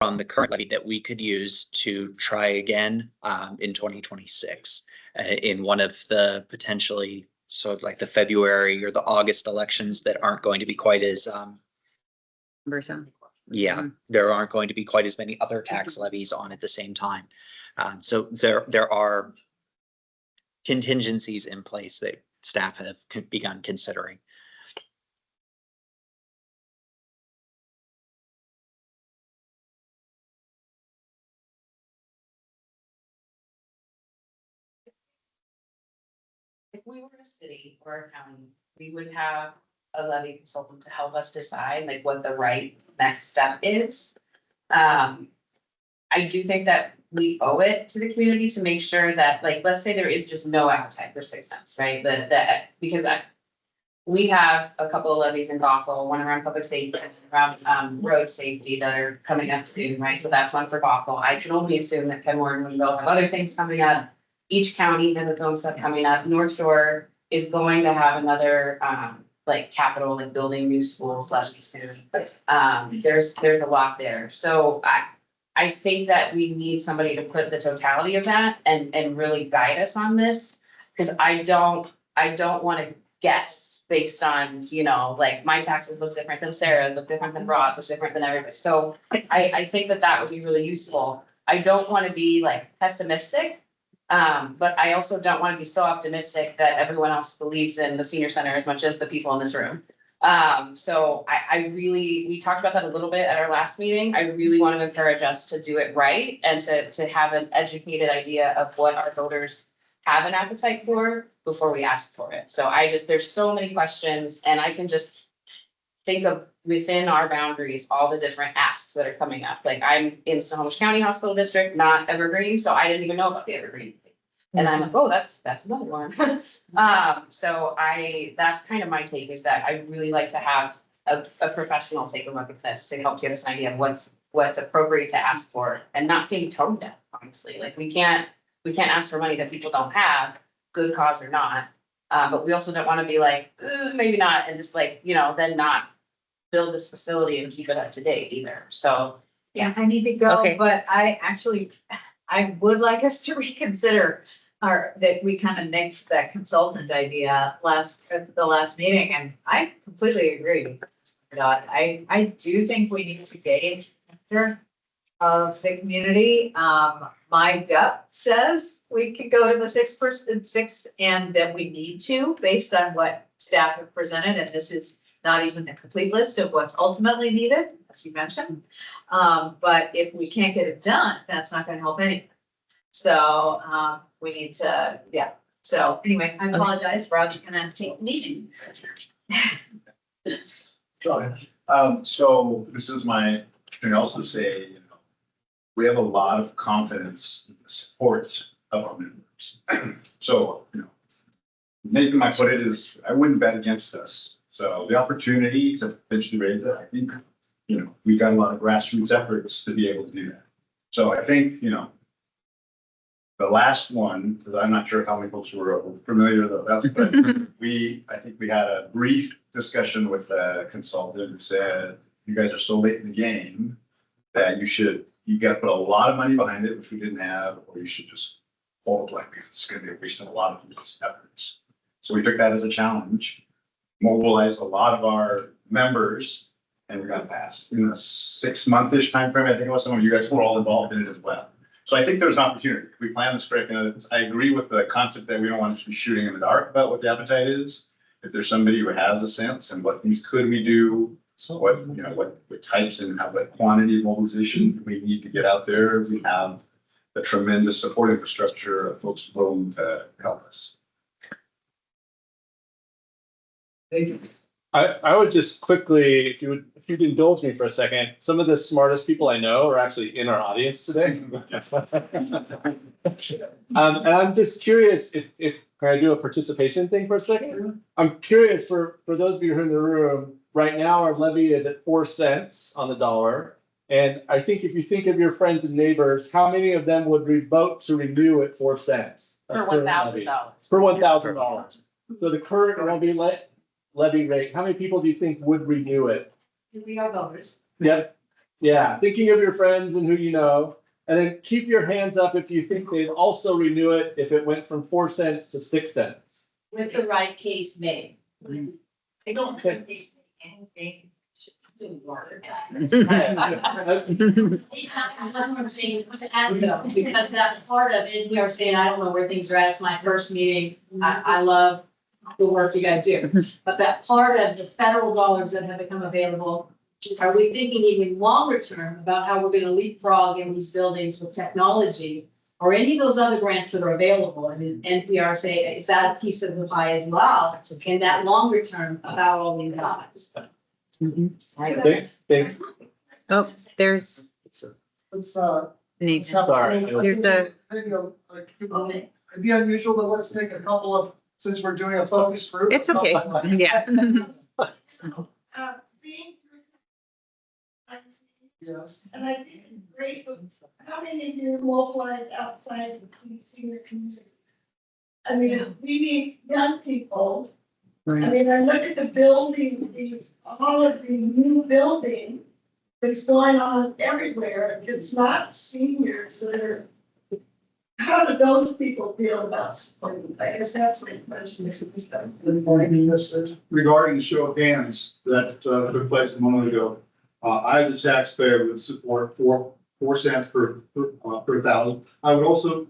on the current levy that we could use to try again in 2026 in one of the potentially like the February or the August elections that aren't going to be quite as there aren't going to be quite as many other tax levies on at the same time. So there are contingencies in place that staff have begun considering. If we were a city or a county, we would have a levy consultant to help us decide like what the right next step is. I do think that we owe it to the community to make sure that, like, let's say there is just no appetite for 6 cents, right? But that because we have a couple of levies in Bothell, one around public safety, around road safety that are coming up soon, right? So that's one for Bothell. I can only assume that Kenmore and Woodville have other things coming up. Each county has its own stuff coming up. Northshore is going to have another like capital, like building new schools soon. There's a lot there. So I think that we need somebody to put the totality of that and really guide us on this. Because I don't want to guess based on, you know, like my taxes look different than Sarah's, look different than Rod's, look different than everybody. So I think that would be really useful. I don't want to be like pessimistic. But I also don't want to be so optimistic that everyone else believes in the senior center as much as the people in this room. So we talked about that a little bit at our last meeting. I really want to encourage us to do it right and to have an educated idea of what our voters have an appetite for before we ask for it. So there's so many questions, and I can just think of within our boundaries, all the different asks that are coming up. Like I'm in Snohomish County Hospital District, not Evergreen, so I didn't even know about the Evergreen. And I'm like, oh, that's another one. So that's kind of my take, is that I really like to have a professional take a look at this to help give us an idea of what's appropriate to ask for and not seem tone deaf, honestly. Like we can't ask for money that people don't have, good cause or not. But we also don't want to be like, maybe not, and just like, you know, then not build this facility and keep it up to date either. So yeah, I need to go, but I would like us to reconsider that we kind of nixed that consultant idea at the last meeting, and I completely agree. I do think we need to gauge the temperature of the community. My gut says we could go to the 6%, and that we need to, based on what staff have presented, and this is not even a complete list of what's ultimately needed, as you mentioned. But if we can't get it done, that's not going to help anyone. So we need to, yeah. So anyway, I apologize. Rod's gonna take the meeting. Go ahead. So this is I can also say, you know, we have a lot of confidence in the support of our members. So, you know, Nathan might put it is, I wouldn't bet against us. So the opportunity to potentially raise it, I think, you know, we've got a lot of grassroots efforts to be able to do that. So I think, you know, the last one, because I'm not sure how many folks were familiar with that, but I think we had a brief discussion with a consultant who said, you guys are so late in the game that you got to put a lot of money behind it, which we didn't have, or you should just pull the plug because it's going to be a waste of a lot of people's efforts. So we took that as a challenge, mobilized a lot of our members, and we got past in a 6-month-ish time frame. I think it was some of you guys were all involved in it as well. So I think there's an opportunity. We plan this correctly. I agree with the concept that we don't want to be shooting in the dark about what the appetite is. If there's somebody who has a sense and what things could we do, what types and what quantity of mobilization we need to get out there, we have a tremendous support infrastructure of folks willing to help us. Thank you. I would just quickly, if you'd indulge me for a second, some of the smartest people I know are actually in our audience today. And I'm just curious if can I do a participation thing for a second? I'm curious for those of you who are in the room, right now our levy is at 4 cents on the dollar. And I think if you think of your friends and neighbors, how many of them would vote to renew at 4 cents? For $1,000. For $1,000. So the current levy rate, how many people do you think would renew it? We are voters. Yep. Yeah, thinking of your friends and who you know. And then keep your hands up if you think they'd also renew it if it went from 4 cents to 6 cents. With the right case made. I don't think anything should work. That's- One more thing to add though, because that part of NPRSA, and I don't know where things are at, it's my first meeting, I love the work you guys do. But that part of the federal dollars that have become available, are we thinking even longer term about how we're gonna leapfrog in these buildings with technology? Or any of those other grants that are available, and NPRSA, is that a piece of the pie as well? In that longer term about all these dollars? Think- Oh, there's, Let's, Nate, Sorry. there's a, it'd be unusual, but let's take a couple of, since we're doing a focus group. it's okay, yeah. Being. Yes. And I think it's great, but how many of you mobilize outside the senior community? I mean, we need young people. I mean, I look at the building, all of the new building that's going on everywhere. It's not seniors that are. How do those people feel about supporting? I guess that's my question. Regarding the show of hands that took place a moment ago, I as a taxpayer would support 4 cents per thousand. I would also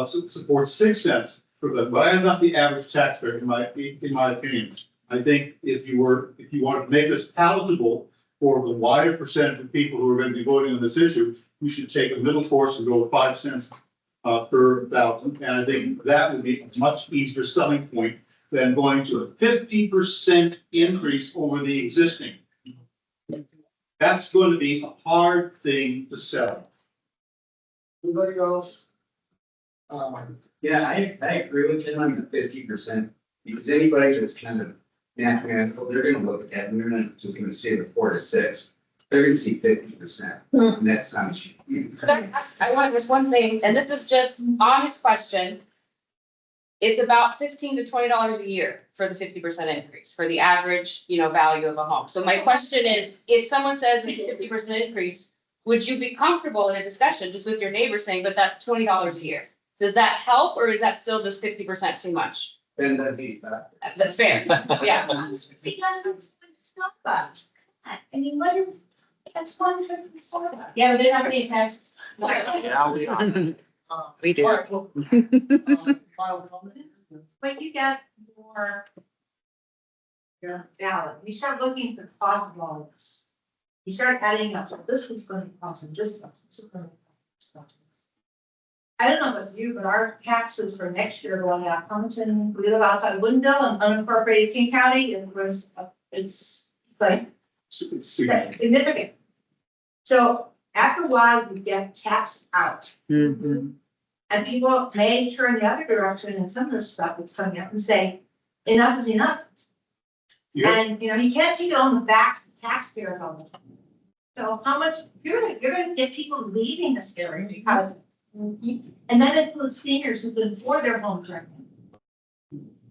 support 6 cents per thousand, but I am not the average taxpayer in my opinion. I think if you want to make this palatable for the wider percentage of people who are going to be voting on this issue, you should take a middle course and go with 5 cents per thousand. And I think that would be a much easier selling point than going to a 50% increase over the existing. That's going to be a hard thing to sell. Anybody else? Yeah, I agree with him on the 50%, because anybody that's kind of mathematical, they're gonna look at that and they're not just gonna say the 4 to 6. They're gonna see 50%, and that sounds cheap. Could I ask, I want this one thing, and this is just honest question. It's about $15 to $20 a year for the 50% increase, for the average, value of a home. So my question is, if someone says 50% increase, would you be comfortable in a discussion just with your neighbor saying, but that's $20 a year? Does that help, or is that still just 50% too much? And that'd be, That's fair, yeah. Because it's not that. I mean, what is, that's one certain Starbucks. Yeah, but they don't have any taxes. Yeah, we are. We do. Final comment? When you get more your ballot, you start looking at the cost of all this. You start adding up, so this is going to cost, and this is going to cost. I don't know about you, but our taxes for next year are going up. Huntington, we live outside Woodinville and unincorporated King County, it's like significant. So after a while, you get taxed out. Mhm. And people may turn the other direction and some of this stuff that's coming up and say, enough is enough. Yes. And, you can't take it on the backs of taxpayers all the time. So how much, you're gonna get people leaving this area because, and that includes seniors who've been for their homes right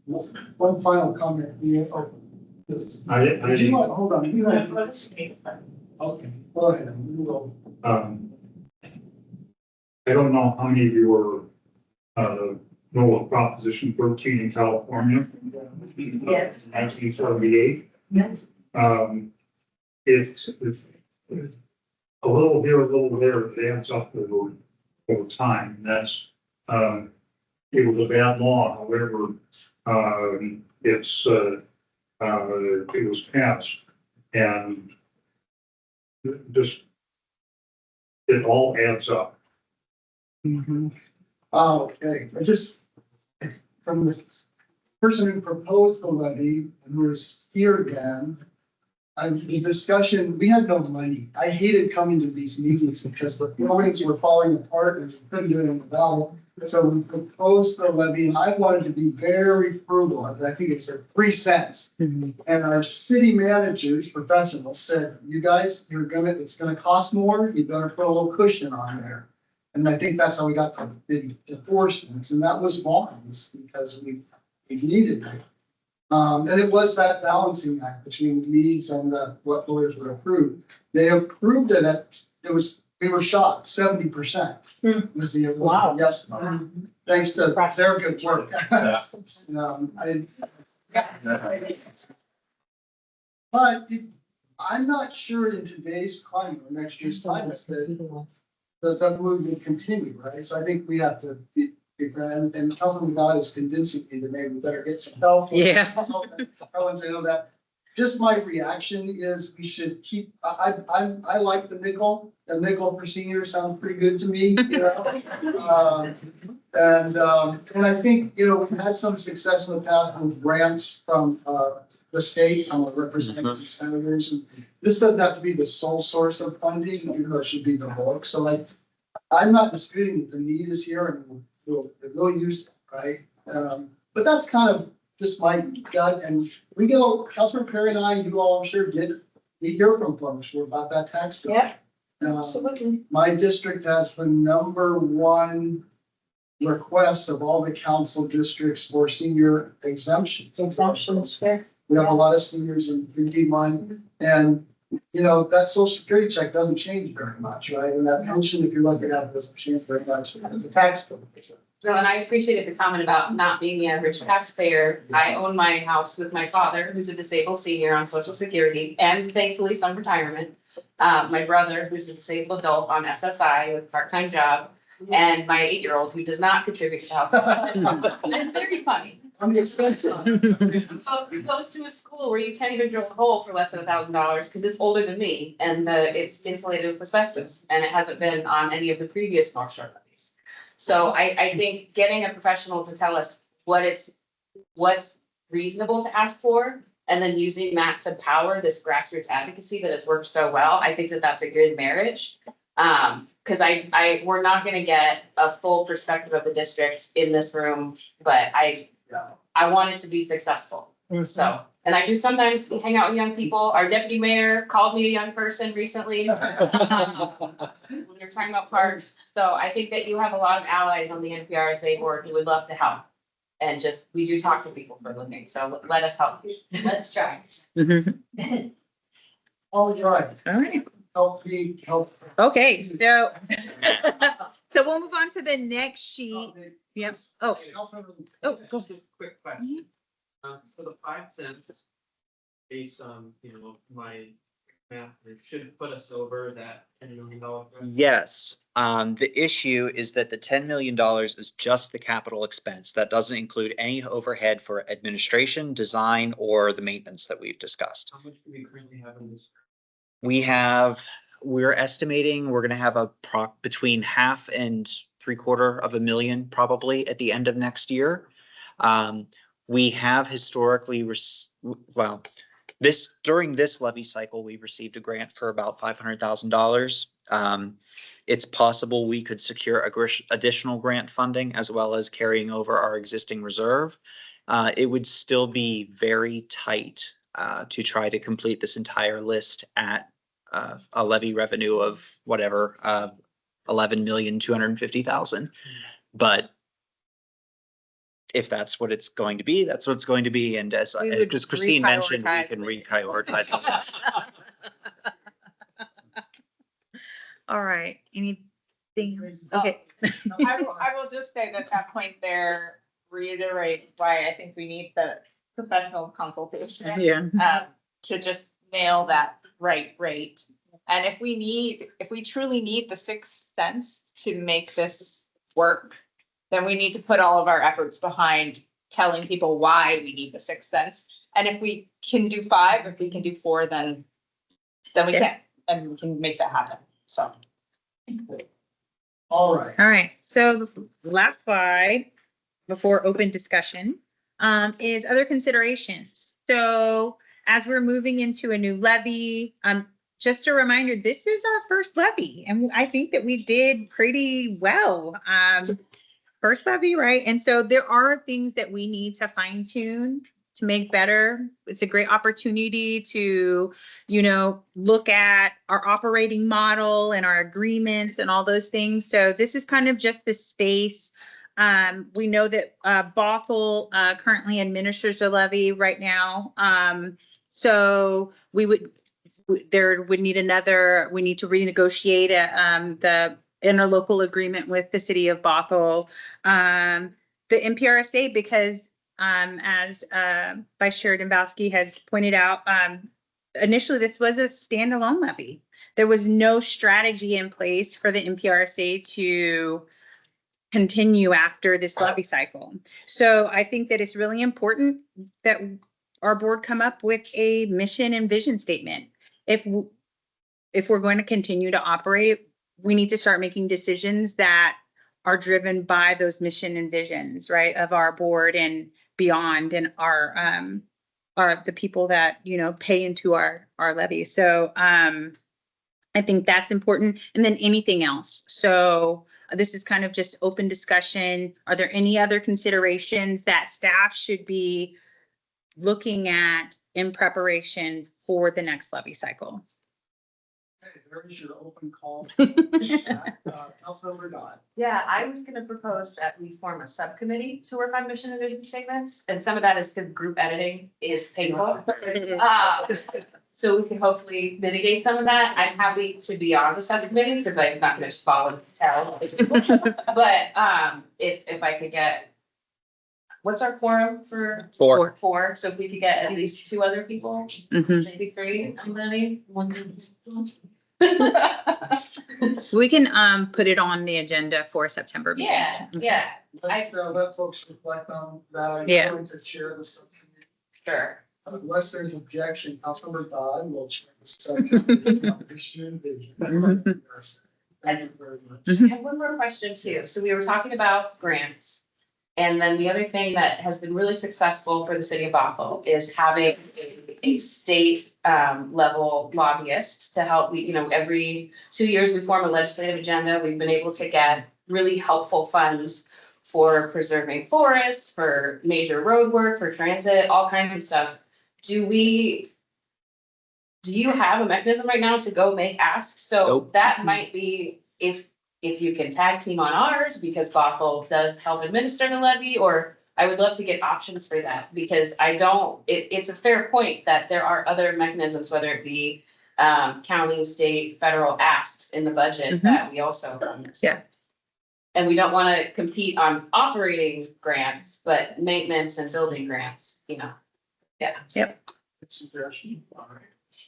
now. One final comment. Yes. I Did you want, hold on, you had, Okay. okay, go ahead. You go. I don't know how many of you know of Proposition 13 in California. Yes. 1978. Yeah. It's a little here, a little there, it adds up over time. That's, it was a bad law, however, it was passed and just, it all adds up. Okay, I just, from the person who proposed the levy and who is here again. The discussion, we had no money. I hated coming to these meetings because the buildings were falling apart and we couldn't do anything about it. So we proposed the levy and I wanted to be very frugal. I think it said 3 cents. And our city managers, professionals said, you guys, it's gonna cost more. You better put a little cushion on there. And I think that's how we got the 4 cents. And that was wrong because we needed it. And it was that balancing act between the needs and what lawyers would approve. They approved it we were shocked, 70% was the yes vote. Thanks to their good work. But I'm not sure in today's climate or next year's climate that move will continue, right? So I think we have to be grand, and Councilman God is convincing me that maybe we better get some help. Yeah. I wouldn't say that. Just my reaction is we should keep, I like the nickel. A nickel per senior sounds pretty good to me, you know? And I think, you know, we've had some success in the past with grants from the state, representative senators. And this doesn't have to be the sole source of funding, even though it should be the bulk. So like, I'm not disputing that the need is here and we'll use that, right? But that's kind of just my gut. And we get, Councilman Perry and I, you all, I'm sure, we hear from folks about that tax bill. Yeah, absolutely. My district has the #1 request of all the council districts for senior exemptions. Exemptions, fair. We have a lot of seniors in D1, and you know, that social security check doesn't change very much, right? And that pension, if you're looking at it, doesn't change very much. The tax bill. No, and I appreciated the comment about not being the average taxpayer. I own my house with my father, who's a disabled senior on social security and thankfully some retirement. My brother, who's a disabled adult on SSI with a part-time job, and my 8-year-old who does not contribute to health. It's very funny. On the expense side. So he goes to a school where you can't even drill a hole for less than $1,000 because it's older than me and it's insulated with asbestos and it hasn't been on any of the previous Northshore levies. So I think getting a professional to tell us what's reasonable to ask for and then using that to power this grassroots advocacy that has worked so well, I think that that's a good marriage. Cause we're not gonna get a full perspective of the districts in this room, but I want it to be successful. So, and I do sometimes hang out with young people. Our deputy mayor called me a young person recently. When you're talking about parks. So I think that you have a lot of allies on the NPRSA board who would love to help. And we do talk to people for a living. So let us help you. Let's try. All right. All right. Help. Okay, so we'll move on to the next sheet. Yep. Oh, go. Just a quick question. For the 5 cents, based on, my math, it should put us over that $10 million. Yes, the issue is that the $10 million is just the capital expense. That doesn't include any overhead for administration, design, or the maintenance that we've discussed. How much do we currently have in this? We're estimating we're gonna have between $500,000 and $750,000 probably at the end of next year. We have historically, during this levy cycle, we received a grant for about $500,000. It's possible we could secure additional grant funding as well as carrying over our existing reserve. It would still be very tight to try to complete this entire list at a levy revenue of whatever, 11,250,000. But if that's what it's going to be, that's what it's going to be. And as Christine mentioned, we can reprioritize the list. All right. Anything? Okay. I will just say that point there reiterates why I think we need the professional consultation. Yeah. To just nail that right rate. And if we truly need the 6 cents to make this work, then we need to put all of our efforts behind telling people why we need the 6 cents. And if we can do 5, if we can do 4, then we can, and we can make that happen. So. All right. All right. So the last slide before open discussion is other considerations. So as we're moving into a new levy, just a reminder, this is our first levy, and I think that we did pretty well. First levy, right? And so there are things that we need to fine tune to make better. It's a great opportunity to, look at our operating model and our agreements and all those things. So this is kind of just the space We know that Bothell currently administers a levy right now. So we need we need to renegotiate the interlocal agreement with the city of Bothell. The NPRSA, because as Vice Chair Dombowski has pointed out, initially this was a standalone levy. There was no strategy in place for the NPRSA to continue after this levy cycle. So I think that it's really important that our board come up with a mission and vision statement. If we're going to continue to operate, we need to start making decisions that are driven by those mission and visions, right, of our board and beyond, and our the people that, you know, pay into our levy. So I think that's important. And then anything else. So this is kind of just open discussion. Are there any other considerations that staff should be looking at in preparation for the next levy cycle? Hey, there is your open call. Councilmember Dodd. Yeah, I was gonna propose that we form a subcommittee to work on mission and vision statements, and some of that is because group editing is painful. So we can hopefully mitigate some of that. I'm happy to be on the subcommittee because I'm not gonna just follow and tell. But if I could get, what's our quorum for? 4. 4, so if we could get at least 2 other people, maybe 3, I'm ready. We can put it on the agenda for September meeting. Yeah. Let's let folks reflect on that. I'm Yeah. going to chair the subcommittee. Sure. Unless there's objection, Councilmember Dodd will chair the subcommittee on mission and vision. Thank you very much. I have one more question too. So we were talking about grants. And then the other thing that has been really successful for the city of Bothell is having a state level lobbyist to help. We, you know, every 2 years we form a legislative agenda. We've been able to get really helpful funds for preserving forests, for major road work, for transit, all kinds of stuff. Do you have a mechanism right now to go make asks? So Nope. that might be if you can tag team on ours, because Bothell does help administer the levy, or I would love to get options for that, because it's a fair point that there are other mechanisms, whether it be county, state, federal asks in the budget that we also. Yeah. And we don't want to compete on operating grants, but maintenance and building grants, you know. Yeah. Yep. Good suggestion. All right.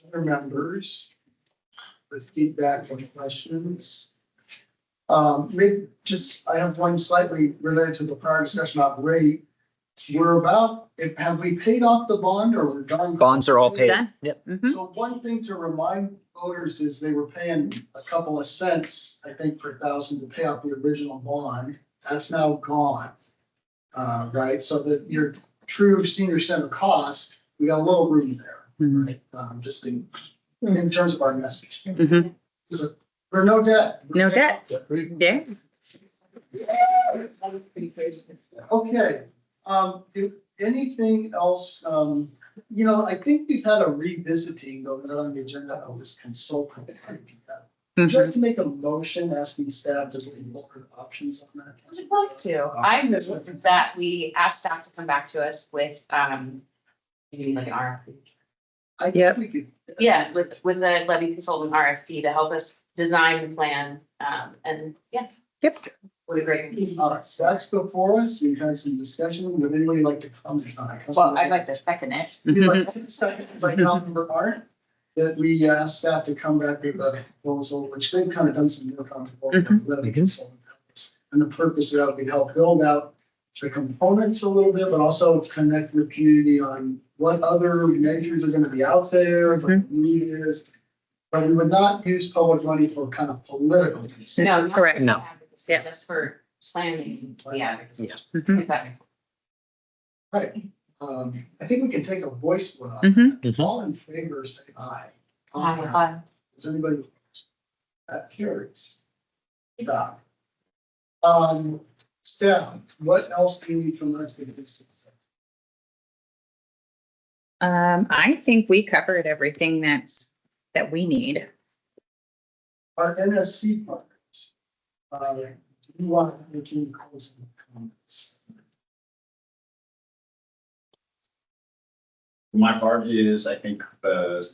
Other members with feedback or questions. Maybe just, I have one slightly related to the prior discussion about rate. Have we paid off the bond, or we're done? Bonds are all paid. Done. Yep. So one thing to remind voters is they were paying a couple of cents, I think, per thousand to pay off the original bond. That's now gone. Right, so that your true senior center cost, we got a little room there, right? Just in terms of our message. For no debt. No debt. Yeah. Okay, if anything else, you know, I think we've had a revisiting, though, not on the agenda of this consultant idea. Would you like to make a motion asking staff to bring forward options on that? I would love to. I move that we ask staff to come back to us with, maybe like an RFP. I think we could. Yeah, with a levy consultant RFP to help us design the plan, and yeah. Yep. What a great. All right, so that's before us. We've had some discussion. Would anybody like to comment on it? Well, I'd like to second it. You'd like to second by Councilmember Art, that we ask staff to come back with a proposal, which they've kind of done some work on before. Levy consultant purpose. And the purpose of that would be help build out the components a little bit, but also connect with community on what other measures are gonna be out there, what the need is. But we would not use public money for kind of political. No, not Correct. for No. advocacy, Yeah. just for planning the advocacy. Yeah. If that makes sense. Right, I think we can take a voice vote on that. All in favor, say aye. Does anybody? That carries. Doc. Staff, what else do you need from us? I think we covered everything that we need. Our NSC partners. you want to make any closing comments? My part is, I think, the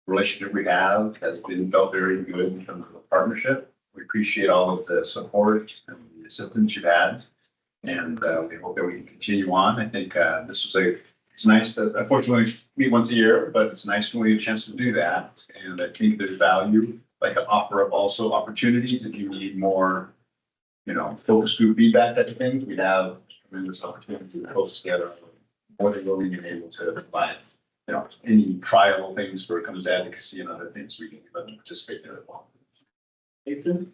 relationship we have has been felt very good in terms of the partnership. We appreciate all of the support and the assistance you've had. And we hope that we can continue on. I think this was it's nice that unfortunately we meet once a year, but it's nice when we have a chance to do that. And I think there's value, like offer up also opportunities if you need more, focus group feedback type of things. We have tremendous opportunity to focus together, more than willing and able to provide, any trial things where it comes to advocacy and other things we can let them participate there as well. Nathan?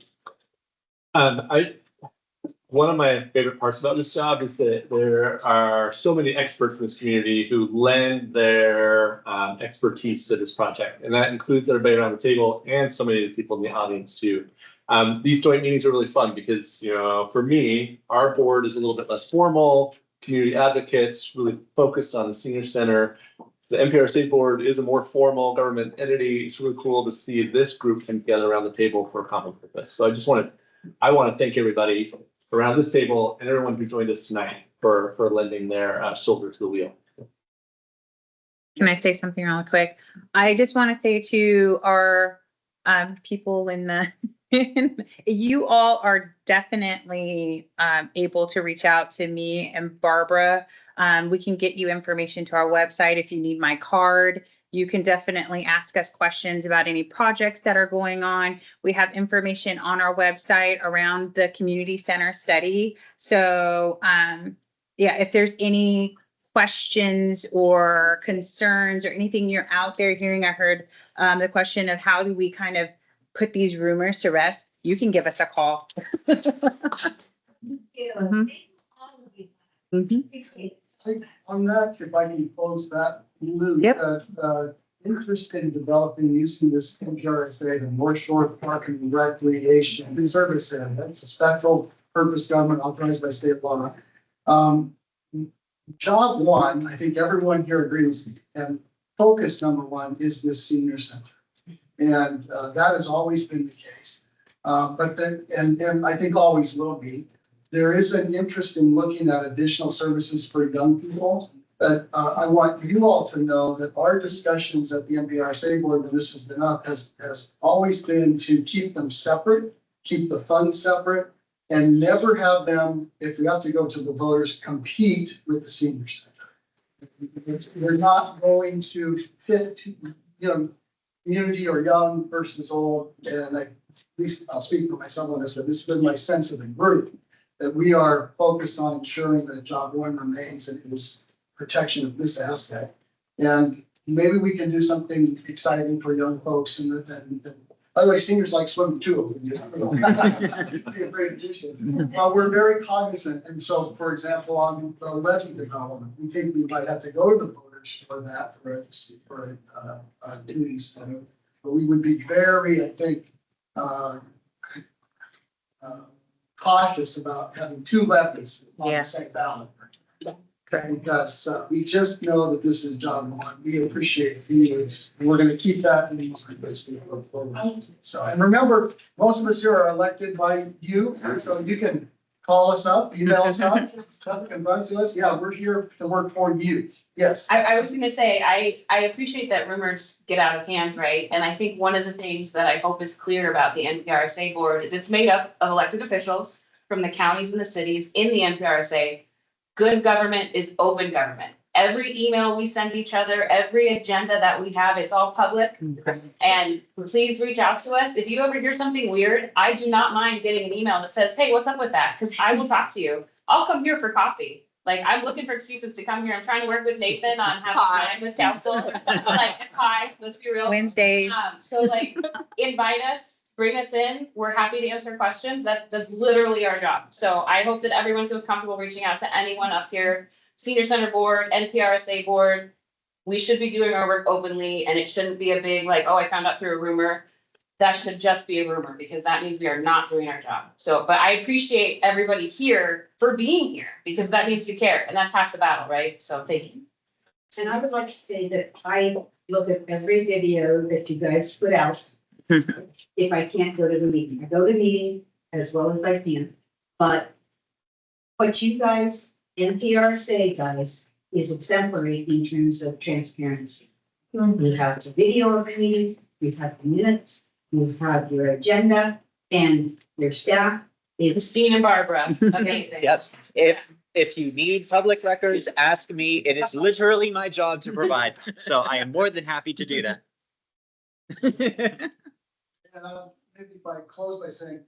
One of my favorite parts about this job is that there are so many experts in this community who lend their expertise to this project. And that includes everybody around the table and so many of the people in the audience too. These joint meetings are really fun because, for me, our board is a little bit less formal, community advocates really focused on the senior center. The NPRSA board is a more formal government entity. It's really cool to see this group come together around the table for a common purpose. So I want to thank everybody around this table and everyone who joined us tonight for lending their shoulder to the wheel. Can I say something really quick? I just want to say to our people in the, you all are definitely able to reach out to me and Barbara. We can get you information to our website if you need my card. You can definitely ask us questions about any projects that are going on. We have information on our website around the community center study. So yeah, if there's any questions or concerns or anything you're out there hearing, I heard the question of how do we kind of put these rumors to rest, you can give us a call. On that, if I can close that loop, Yep. interest in developing using this NPRSA, the Northshore Park and Recreation Service Center, that's a special purpose government authorized by state law. Job one, I think everyone here agrees, and focus number one is this senior center. And that has always been the case. But then, and I think always will be, there is an interest in looking at additional services for young people. But I want you all to know that our discussions at the NPRSA board, when this has been up, has always been to keep them separate, keep the funds separate, and never have them, if we have to go to the voters, compete with the senior center. We're not going to fit, community or young versus old, and at least I'll speak for myself on this, but this has been my sense of the group, that we are focused on ensuring that job one remains and is protection of this asset. And maybe we can do something exciting for young folks and by the way, seniors like swimming too. It'd be a great addition. We're very cognizant. And so, for example, on the levy development, we think we might have to go to the voters for that, for a community center. But we would be very, I think, cautious about having two levies on the same ballot. Because we just know that this is job one. We appreciate it. And we're going to keep that in mind as we go forward. So, and remember, most of us here are elected by you, so you can call us up, email us up, stuff can run to us. Yeah, we're here to work for you. Yes. I was gonna say, I appreciate that rumors get out of hand, right? And I think one of the things that I hope is clear about the NPRSA board is it's made up of elected officials from the counties and the cities in the NPRSA. Good government is open government. Every email we send each other, every agenda that we have, it's all public. And please reach out to us. If you ever hear something weird, I do not mind getting an email that says, hey, what's up with that? Because I will talk to you. I'll come here for coffee. Like, I'm looking for excuses to come here. I'm trying to work with Nathan on having time with council. Like, hi, let's be real. Wednesdays. So like, invite us, bring us in. We're happy to answer questions. That's literally our job. So I hope that everyone feels comfortable reaching out to anyone up here. Senior Center Board, NPRSA Board. We should be doing our work openly, and it shouldn't be a big like, oh, I found out through a rumor. That should just be a rumor, because that means we are not doing our job. So, but I appreciate everybody here for being here, because that means you care, and that's half the battle, right? So thank you. And I would like to say that I look at every video that you guys put out. If I can't go to the meeting, I go to meetings, as well as I can. But what you guys, NPRSA guys, is exemplary in terms of transparency. You have the video of the meeting, you have the minutes, you have your agenda, and your staff is. Christine and Barbara, amazing. Yes, if you need public records, ask me. It is literally my job to provide. So I am more than happy to do that. And maybe if I close by saying,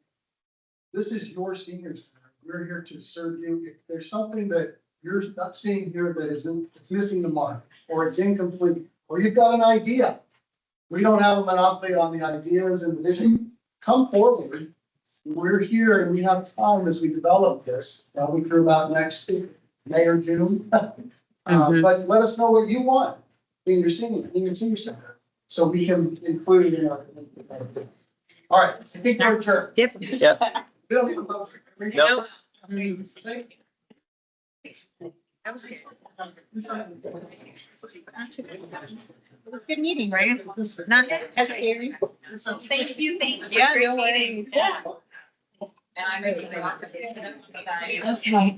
this is your senior center. We're here to serve you. If there's something that you're not seeing here that it's missing the mark, or it's incomplete, or you've got an idea. We don't have a monopoly on the ideas and the vision. Come forward. We're here and we have time as we develop this. Probably through about next May or June. But let us know what you want in your senior center, so we can include it in our. All right, I think we're adjourned. Yep. Yep. We don't need a vote. Nope. That was good meeting, right? Not as scary. Thank you. Yeah, no worries. And I'm. Okay.